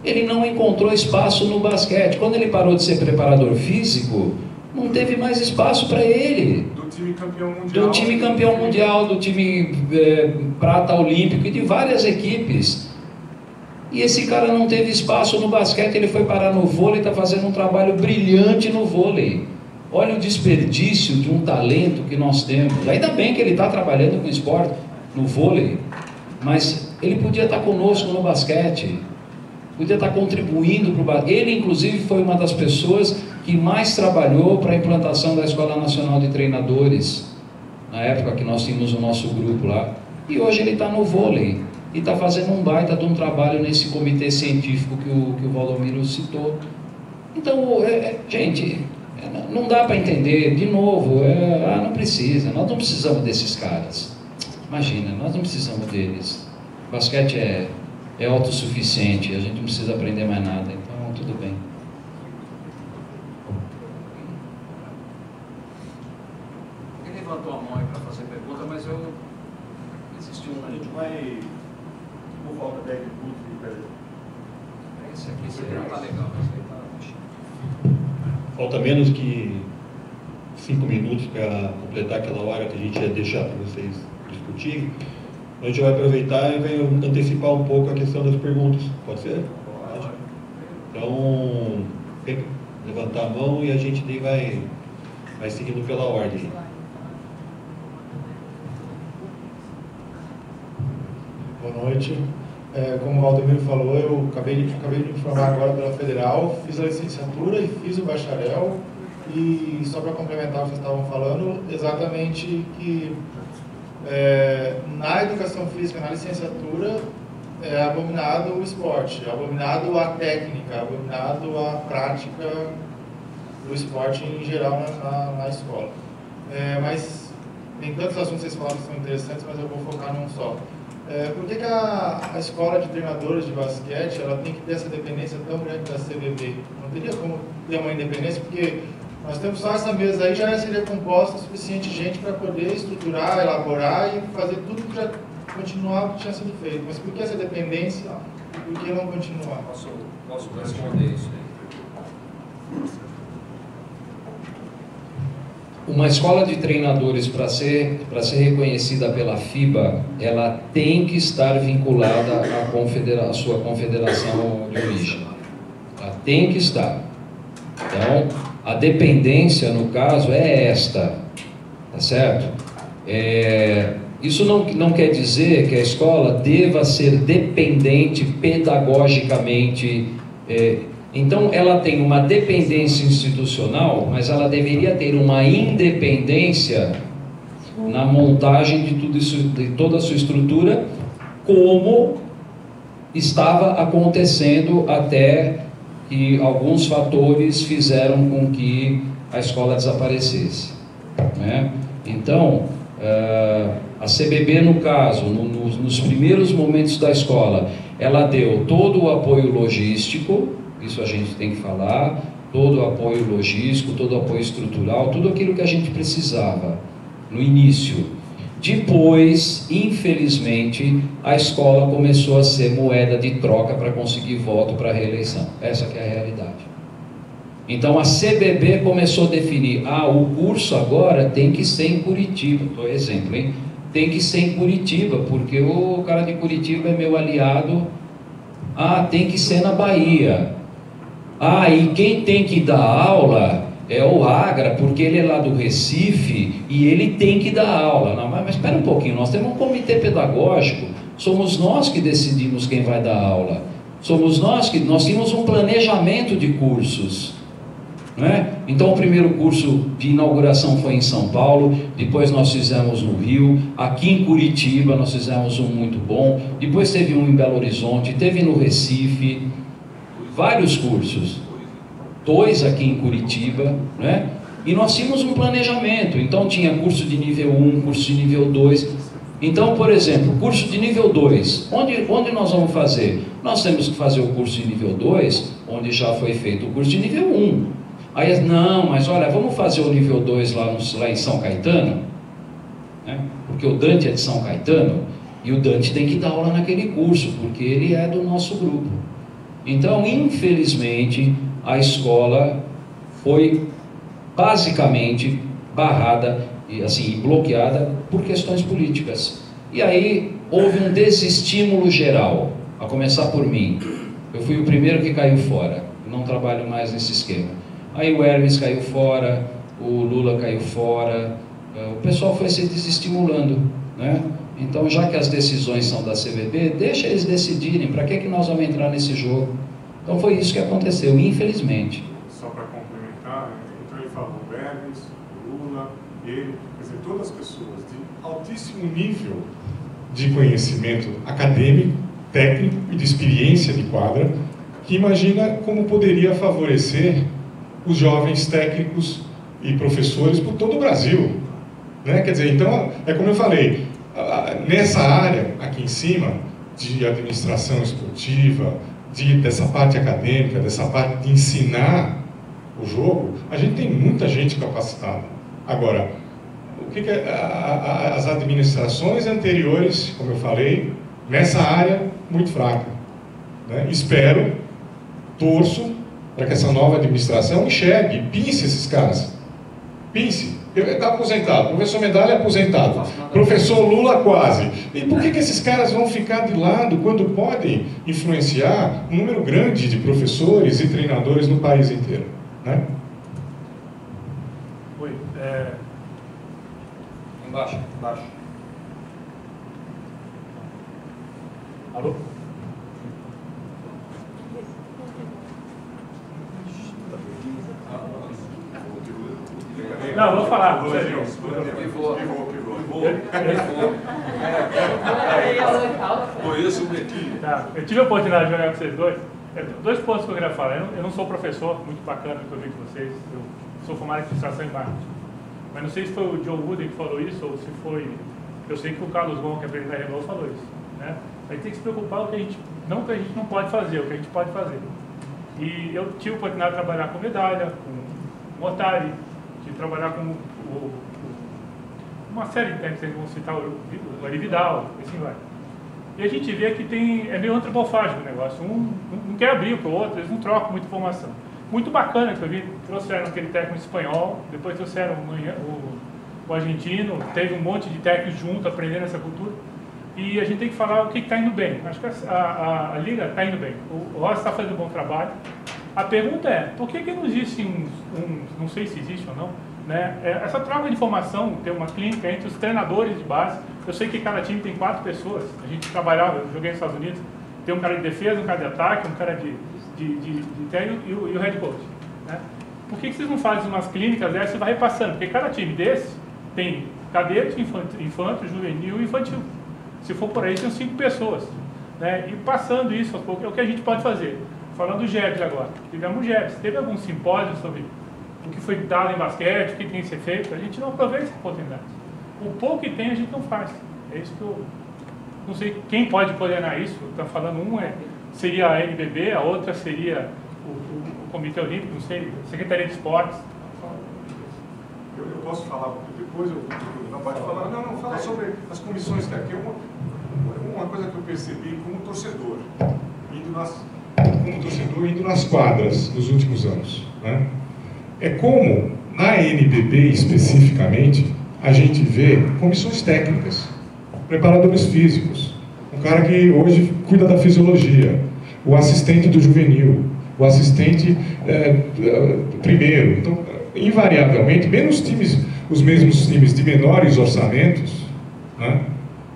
Ele não encontrou espaço no basquete. Quando ele parou de ser preparador físico, não teve mais espaço para ele. Do time campeão mundial. Do time campeão mundial, do time prata olímpico e de várias equipes. E esse cara não teve espaço no basquete, ele foi parar no vôlei, está fazendo um trabalho brilhante no vôlei. Olha o desperdício de um talento que nós temos. Ainda bem que ele está trabalhando com esporte, no vôlei, mas ele podia estar conosco no basquete. Podia estar contribuindo para o basquete. Ele, inclusive, foi uma das pessoas que mais trabalhou para a implantação da Escola Nacional de Treinadores, na época que nós tínhamos o nosso grupo lá. E hoje ele está no vôlei e está fazendo um baita de um trabalho nesse comitê científico que o Valdomiro citou. Então, gente, não dá para entender, de novo, não precisa, nós não precisamos desses caras. Imagina, nós não precisamos deles. O basquete é autossuficiente, a gente não precisa aprender mais nada, então tudo bem. Ele levantou a mão aí para fazer pergunta, mas eu existiu um. A gente vai, por falta 10 minutos, Esse aqui não tá legal, mas aí tá. Falta menos que 5 minutos para completar aquela hora que a gente ia deixar para vocês discutirem. A gente vai aproveitar e vai antecipar um pouco a questão das perguntas. Pode ser? Pode. Então, levantar a mão e a gente daí vai seguindo pela ordem. Boa noite. Como o Valdomiro falou, eu acabei de me formar agora pela Federal, fiz a licenciatura e fiz o bacharel. E só para complementar o que vocês estavam falando, exatamente que na educação física, na licenciatura, é abominado o esporte, é abominado a técnica, é abominado a prática do esporte em geral na escola. Mas tem tantos assuntos que vocês falaram que são interessantes, mas eu vou focar num só. Por que a escola de treinadores de basquete ela tem que ter essa dependência tão grande da CBB? Não teria como ter uma independência, porque nós temos só essa mesa aí, já seria composta o suficiente gente para poder estruturar, elaborar e fazer tudo que já continuar o que tinha sido feito. Mas por que essa dependência? Por que não continuar? Posso responder isso aí? Uma escola de treinadores, para ser reconhecida pela FIBA, ela tem que estar vinculada à sua confederação de origem. Ela tem que estar. Então, a dependência, no caso, é esta. Tá certo? Isso não quer dizer que a escola deva ser dependente pedagogicamente. Então, ela tem uma dependência institucional, mas ela deveria ter uma independência na montagem de tudo isso, de toda a sua estrutura, como estava acontecendo até que alguns fatores fizeram com que a escola desaparecesse, né? Então, a CBB, no caso, nos primeiros momentos da escola, ela deu todo o apoio logístico. Isso a gente tem que falar. todo o apoio logístico, todo o apoio estrutural, tudo aquilo que a gente precisava no início. Depois, infelizmente, a escola começou a ser moeda de troca para conseguir voto para a reeleição. Essa que é a realidade. Então a CBB começou a definir, o curso agora tem que ser em Curitiba, por exemplo, hein? Tem que ser em Curitiba, porque o cara de Curitiba é meu aliado. Tem que ser na Bahia. E quem tem que dar aula é o Agra, porque ele é lá do Recife e ele tem que dar aula. Não, mas espera um pouquinho, nós temos um comitê pedagógico, somos nós que decidimos quem vai dar aula. Nós tínhamos um planejamento de cursos. Então o primeiro curso de inauguração foi em São Paulo, depois nós fizemos no Rio, aqui em Curitiba nós fizemos um muito bom, depois teve um em Belo Horizonte, teve no Recife, vários cursos, 2 aqui em Curitiba, e nós tínhamos um planejamento. Então tinha curso de nível 1, curso de nível 2. Então, por exemplo, curso de nível 2, onde nós vamos fazer? Nós temos que fazer o curso de nível 2, onde já foi feito o curso de nível 1. Aí, não, mas olha, vamos fazer o nível 2 lá em São Caetano, porque o Dante é de São Caetano, e o Dante tem que dar aula naquele curso, porque ele é do nosso grupo. Então, infelizmente, a escola foi basicamente barrada, e bloqueada por questões políticas. E aí, houve um desestímulo geral, a começar por mim. Eu fui o primeiro que caiu fora, não trabalho mais nesse esquema. Aí o Hermes caiu fora, o Lula caiu fora, o pessoal foi se desestimulando, Então, já que as decisões são da CBB, deixa eles decidirem, para que nós vamos entrar nesse jogo? Então foi isso que aconteceu, infelizmente. Só para complementar, então ele falou o Hermes, o Lula, ele, quer dizer, todas as pessoas de altíssimo nível de conhecimento acadêmico, técnico e de experiência de quadra, que imagina como poderia favorecer os jovens técnicos e professores por todo o Brasil, Quer dizer, então, é como eu falei, nessa área aqui em cima, de administração esportiva, dessa parte acadêmica, dessa parte de ensinar o jogo, a gente tem muita gente capacitada. Agora, o que as administrações anteriores, como eu falei, nessa área, muito fraca. Espero, torço, para que essa nova administração enxergue, pince esses caras. Pince. Ele está aposentado, professor Medalha é aposentado, professor Lula quase. E por que esses caras vão ficar de lado quando podem influenciar um número grande de professores e treinadores no país inteiro? Oi, Embaixo. Alô? Não, vou falar. Conheço o Betinho. Eu tive a oportunidade de jogar com vocês dois. 2 pontos que eu queria falar. Eu não sou professor, muito bacana que eu vi com vocês. Eu sou formado em administração em marketing. Mas não sei se foi o Joe Wooden que falou isso ou se foi... Eu sei que o Carlos Gon, que é presidente da Renault, falou isso. A gente tem que se preocupar com o que a gente não pode fazer, o que a gente pode fazer. E eu tive a oportunidade de trabalhar com Medalha, com Mortari, de trabalhar com uma série de técnicos, vamos citar o Ari Vidal, assim vai. E a gente vê que é meio antropofágico o negócio, um não quer abrir para o outro, eles não trocam muita informação. Muito bacana que eu vi, trouxeram aquele técnico espanhol, depois trouxeram o argentino, teve um monte de técnicos junto, aprendendo essa cultura. E a gente tem que falar o que está indo bem. Acho que a Liga está indo bem. O Rossi está fazendo um bom trabalho. A pergunta é, por que não existe não sei se existe ou não, essa troca de informação, ter uma clínica entre os treinadores de base. Eu sei que cada time tem 4 pessoas. A gente trabalhava, eu joguei nos Estados Unidos, tem um cara de defesa, um cara de ataque, um cara de treino e o head coach. Por que vocês não fazem umas clínicas dessas e vai repassando? Porque cada time desse tem cadete, infanto, juvenil e infantil. Se for por aí, tem 5 pessoas. E passando isso, é o que a gente pode fazer. Falando do GEBS agora. Tivemos GEBS. Teve algum simpósio sobre o que foi dado em basquete, o que tem que ser feito? A gente não aproveita essa oportunidade. O pouco que tem, a gente não faz. É isso que eu... Não sei quem pode coordenar isso. Está falando seria a NBB, a outra seria o Comitê Olímpico, não sei, Secretaria de Esportes. Eu posso falar, depois eu não pode falar. Não, fala sobre as comissões técnicas. Uma coisa que eu percebi como torcedor, indo nas quadras nos últimos anos, né? É como, na NBB especificamente, a gente vê comissões técnicas, preparadores físicos, um cara que hoje cuida da fisiologia, o assistente do juvenil, o assistente primeiro. Então, invariavelmente, menos os mesmos times de menores orçamentos, né?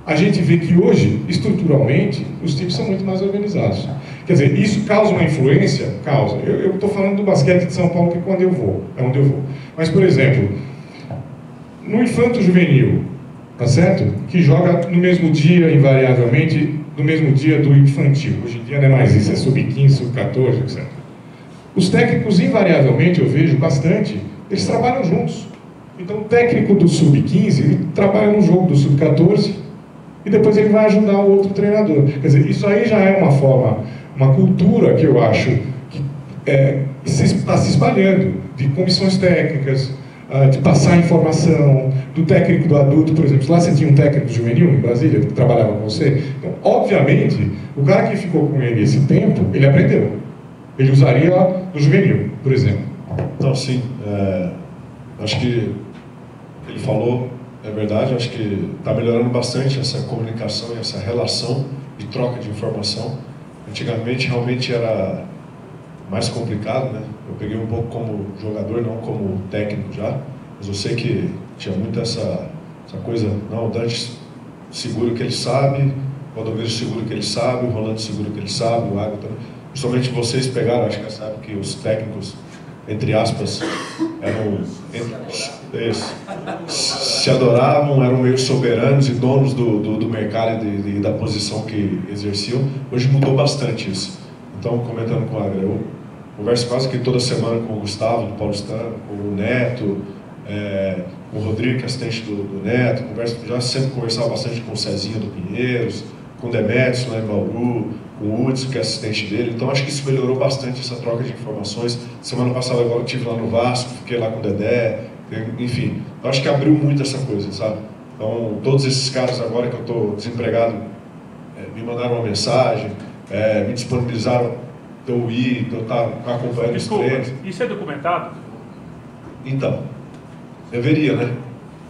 A gente vê que hoje, estruturalmente, os times são muito mais organizados. Quer dizer, isso causa uma influência? Causa. Eu estou falando do basquete de São Paulo, que é onde eu vou. Mas, por exemplo, no infanto juvenil, tá certo? Que joga no mesmo dia, invariavelmente, no mesmo dia do infantil. Hoje em dia não é mais isso, é sub-15, sub-14, etc. Os técnicos, invariavelmente, eu vejo bastante, eles trabalham juntos. Então, o técnico do sub-15, ele trabalha no jogo do sub-14 e depois ele vai ajudar o outro treinador. Quer dizer, isso aí já é uma forma, uma cultura que eu acho que está se espalhando, de comissões técnicas, de passar informação, do técnico do adulto, por exemplo. Lá você tinha um técnico juvenil em Brasília que trabalhava com você. Então, obviamente, o cara que ficou com ele esse tempo, ele aprendeu. Ele usaria no juvenil, por exemplo. Então, sim. Acho que ele falou, é verdade, acho que está melhorando bastante essa comunicação e essa relação de troca de informação. Antigamente, realmente era mais complicado, né? Eu peguei um pouco como jogador, não como técnico já, mas eu sei que tinha muito essa coisa, não, o Dante segura o que ele sabe, o Valdomiro segura o que ele sabe, o Rolando segura o que ele sabe, o Água também. Principalmente vocês pegaram, acho que sabe que os técnicos, entre aspas, se adoravam, eram meio soberanos e donos do mercado e da posição que exerciam. Hoje mudou bastante isso. Então, comentando com a Agra, eu converso quase que toda semana com o Gustavo, do Paulistano, com o Neto, com o Rodrigo, que é assistente do Neto, já sempre conversava bastante com o Cezinha do Pinheiros, com o Demetrios lá em Bauru, com o Hudson, que é assistente dele. Então, acho que isso melhorou bastante, essa troca de informações. Semana passada, agora, eu estive lá no Vasco, fiquei lá com o Dedé, enfim. Eu acho que abriu muito essa coisa, sabe? Então, todos esses caras agora que eu estou desempregado, me mandaram uma mensagem, me disponibilizaram para eu ir, para eu estar acompanhando os treinos. Isso é documentado? Então, deveria, né?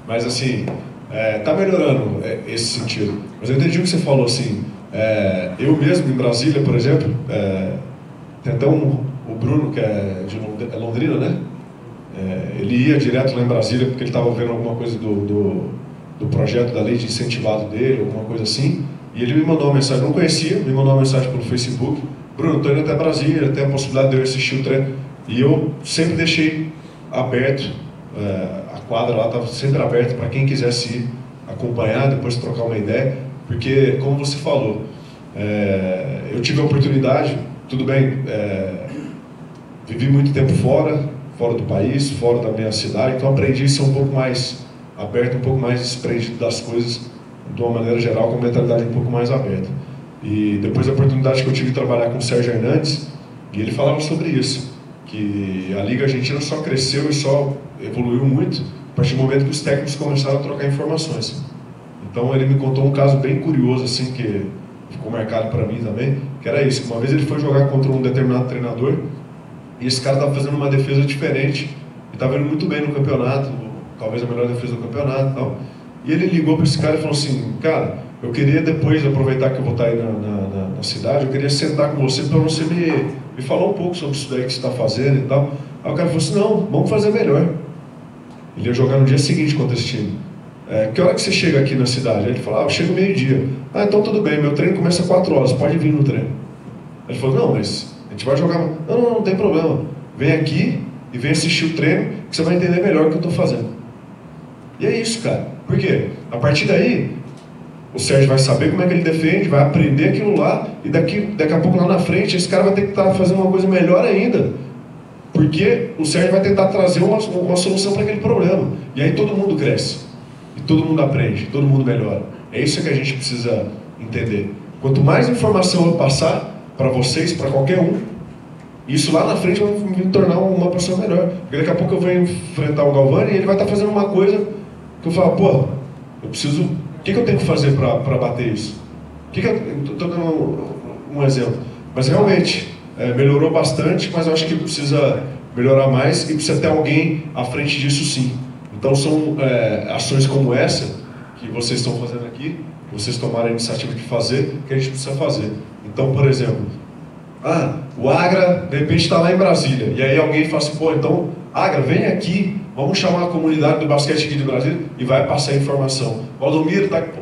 Mas, assim, está melhorando esse sentido. Mas eu entendi o que você falou, assim, eu mesmo, em Brasília, por exemplo, tem até o Bruno, que é de Londrina, né? Ele ia direto lá em Brasília, porque ele estava vendo alguma coisa do projeto da lei de incentivado dele, alguma coisa assim, e ele me mandou uma mensagem, não conhecia, me mandou uma mensagem pelo Facebook: Bruno, estou indo até Brasília, tem a possibilidade de eu assistir o treino. E eu sempre deixei aberto, a quadra lá estava sempre aberta para quem quisesse ir acompanhar, depois trocar uma ideia, porque, como você falou, eu tive a oportunidade, tudo bem, vivi muito tempo fora do país, fora da minha cidade, então aprendi a ser um pouco mais aberto, um pouco mais desprendido das coisas, de uma maneira geral, com uma mentalidade um pouco mais aberta. E depois da oportunidade que eu tive de trabalhar com o Sérgio Hernandes, e ele falava sobre isso, que a Liga Argentina só cresceu e só evoluiu muito a partir do momento que os técnicos começaram a trocar informações. Então ele me contou um caso bem curioso, assim, que ficou marcado para mim também, que era isso: uma vez ele foi jogar contra um determinado treinador, e esse cara estava fazendo uma defesa diferente, e estava indo muito bem no campeonato, talvez a melhor defesa do campeonato e tal. E ele ligou para esse cara e falou assim: cara, eu queria depois, aproveitar que eu vou estar aí na cidade, eu queria sentar com você para você me falar um pouco sobre isso daí que você está fazendo e tal. Aí o cara falou assim: não, vamos fazer melhor. Ele ia jogar no dia seguinte contra esse time. Que hora que você chega aqui na cidade? Aí ele falou: eu chego meio-dia. Então tudo bem, meu treino começa às 4 horas, pode vir no treino. Ele falou: não, mas a gente vai jogar. Não tem problema. Vem aqui e vem assistir o treino, que você vai entender melhor o que eu estou fazendo. E é isso, cara. Por quê? A partir daí, o Sérgio vai saber como é que ele defende, vai aprender aquilo lá, e daqui a pouco lá na frente, esse cara vai ter que estar fazendo uma coisa melhor ainda. Porque o Sérgio vai tentar trazer uma solução para aquele problema. E aí todo mundo cresce. E todo mundo aprende, todo mundo melhora. É isso que a gente precisa entender. Quanto mais informação eu passar para vocês, para qualquer um, Isso lá na frente vai me tornar uma pessoa melhor. Porque daqui a pouco eu vou enfrentar o Galvani e ele vai estar fazendo uma coisa que eu falo, pô, eu preciso... O que eu tenho que fazer para bater isso? Estou dando um exemplo. Mas realmente, melhorou bastante, mas eu acho que precisa melhorar mais e precisa ter alguém à frente disso sim. Então são ações como essa que vocês estão fazendo aqui, que vocês tomaram a iniciativa de fazer, que a gente precisa fazer. Então, por exemplo, o Agra, de repente, está lá em Brasília, e aí alguém fala assim, pô, então, Agra, vem aqui, vamos chamar a comunidade do basquete aqui de Brasília e vai passar a informação. Valdomiro tá aqui, pô.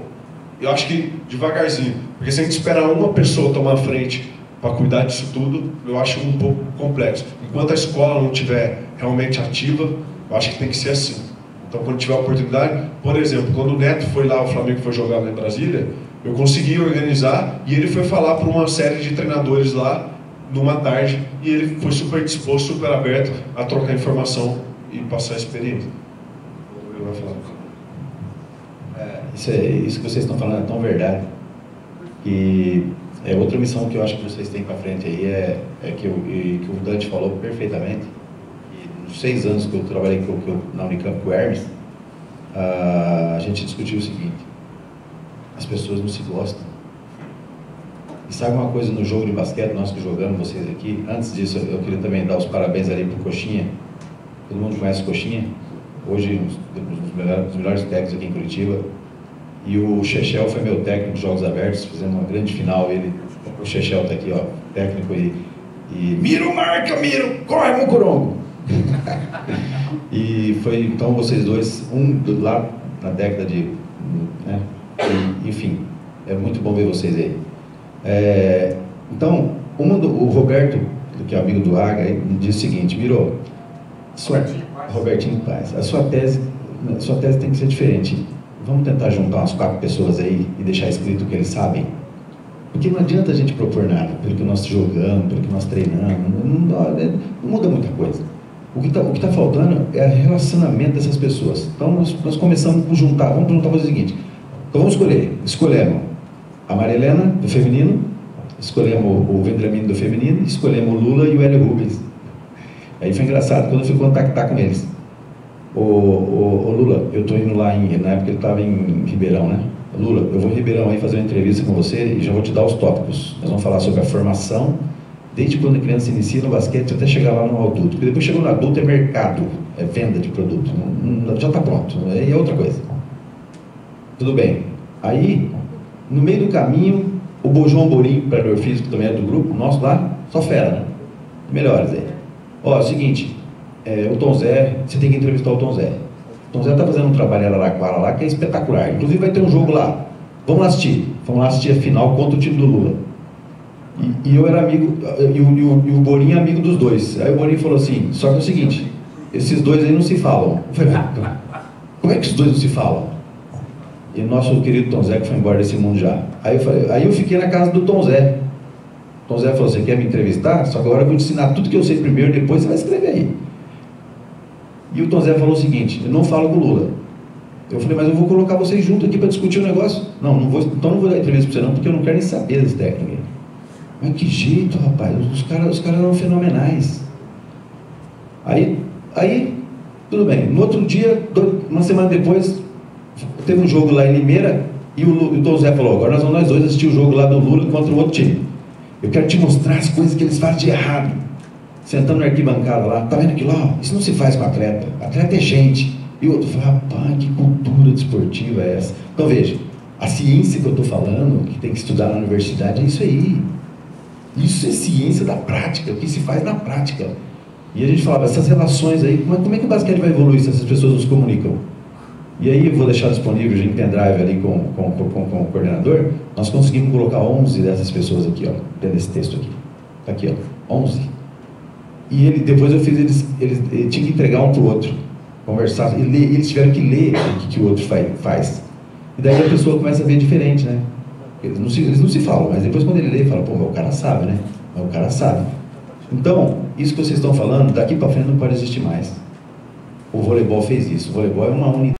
Eu acho que devagarzinho, porque se a gente esperar uma pessoa tomar a frente para cuidar disso tudo, eu acho um pouco complexo. Enquanto a escola não estiver realmente ativa, eu acho que tem que ser assim. Então, quando tiver a oportunidade, por exemplo, quando o Neto foi lá, o Flamengo foi jogar lá em Brasília, eu consegui organizar e ele foi falar para uma série de treinadores lá, numa tarde, e ele foi super disposto, super aberto a trocar informação e passar a experiência. Eu vou falar. Isso que vocês estão falando é tão verdade. E outra missão que eu acho que vocês têm para frente aí que o Dante falou perfeitamente. E nos 6 anos que eu trabalhei na Unicamp com o Hermes, a gente discutiu o seguinte: as pessoas não se gostam. E sabe uma coisa no jogo de basquete, nós que jogamos, vocês aqui, antes disso eu queria também dar os parabéns ali pro Coxinha. Todo mundo conhece o Coxinha, hoje um dos melhores técnicos aqui em Curitiba. E o Chechel foi meu técnico de Jogos Abertos, fizemos uma grande final. O Chechel está aqui, ó, técnico e Miro, marca, Miro, corre, Mucurongo! E foi então vocês dois, lá na década de... Né, enfim, é muito bom ver vocês aí. Então, o Roberto, que é amigo do Agra, me disse o seguinte: Miro, Robertinho Paz, a sua tese tem que ser diferente. Vamos tentar juntar umas 4 pessoas aí e deixar escrito o que eles sabem. Porque não adianta a gente propor nada, pelo que nós jogamos, pelo que nós treinamos, não muda muita coisa. O que tá faltando é o relacionamento dessas pessoas. Então nós começamos a juntar, vamos fazer o seguinte: então vamos escolhemos a Marilena do feminino, escolhemos o Vendramini do feminino, escolhemos o Lula e o Hélio Rubens. Aí foi engraçado quando eu fui contactar com eles. Ô Lula, eu estou indo lá na época ele estava em Ribeirão, né? Lula, eu vou em Ribeirão aí fazer uma entrevista com você e já vou te dar os tópicos. Nós vamos falar sobre a formação, desde quando a criança se inicia no basquete até chegar lá no adulto. Porque depois chegou no adulto é mercado, é venda de produto, já está pronto, aí é outra coisa. Tudo bem. Aí, no meio do caminho, o João Borim, preparador físico, também é do grupo, nosso lá, só fera, né? Melhores aí. Ó, é o seguinte, o Tom Zé, você tem que entrevistar o Tom Zé. O Tom Zé está fazendo um trabalho em Araraquara lá que é espetacular. Inclusive vai ter um jogo lá. Vamos lá assistir a final contra o time do Lula. E eu era amigo, e o Borim é amigo dos dois. Aí o Borim falou assim: só que é o seguinte, esses dois aí não se falam. Eu falei, como é que esses dois não se falam? E o nosso querido Tom Zé, que foi embora desse mundo já. Aí eu fiquei na casa do Tom Zé. O Tom Zé falou: você quer me entrevistar? Só que agora eu vou te ensinar tudo que eu sei primeiro, depois você vai escrever aí. E o Tom Zé falou o seguinte: eu não falo com o Lula. Eu falei: mas eu vou colocar vocês juntos aqui para discutir o negócio. Não vou, então não vou dar entrevista para você não, porque eu não quero nem saber desse técnico. Mas que jeito, rapaz, os caras eram fenomenais. Aí, tudo bem. No outro dia, uma semana depois, teve um jogo lá em Limeira e o Tom Zé falou: agora nós vamos nós dois assistir o jogo lá do Lula contra o outro time. Eu quero te mostrar as coisas que eles fazem de errado. Sentando na arquibancada lá, tá vendo aquilo lá? Isso não se faz com atleta. Atleta é gente. E o outro fala: rapaz, que cultura desportiva é essa? Então veja, a ciência que eu estou falando, que tem que estudar na universidade, é isso aí. Isso é ciência da prática, o que se faz na prática. E a gente falava, essas relações aí, como é que o basquete vai evoluir se essas pessoas nos comunicam? E aí eu vou deixar disponível em pendrive ali com o coordenador. Nós conseguimos colocar 11 dessas pessoas aqui, ó, dentro desse texto aqui. Tá aqui, ó, 11. E depois eu fiz eles tinham que entregar um para o outro, conversar, e eles tiveram que ler o que o outro faz. E daí a pessoa começa a ver diferente, né? Eles não se falam, mas depois quando ele lê, fala: pô, mas o cara sabe, né? Mas o cara sabe. Então, isso que vocês estão falando, daqui para frente não pode existir mais. O voleibol fez isso. O voleibol é uma unidade.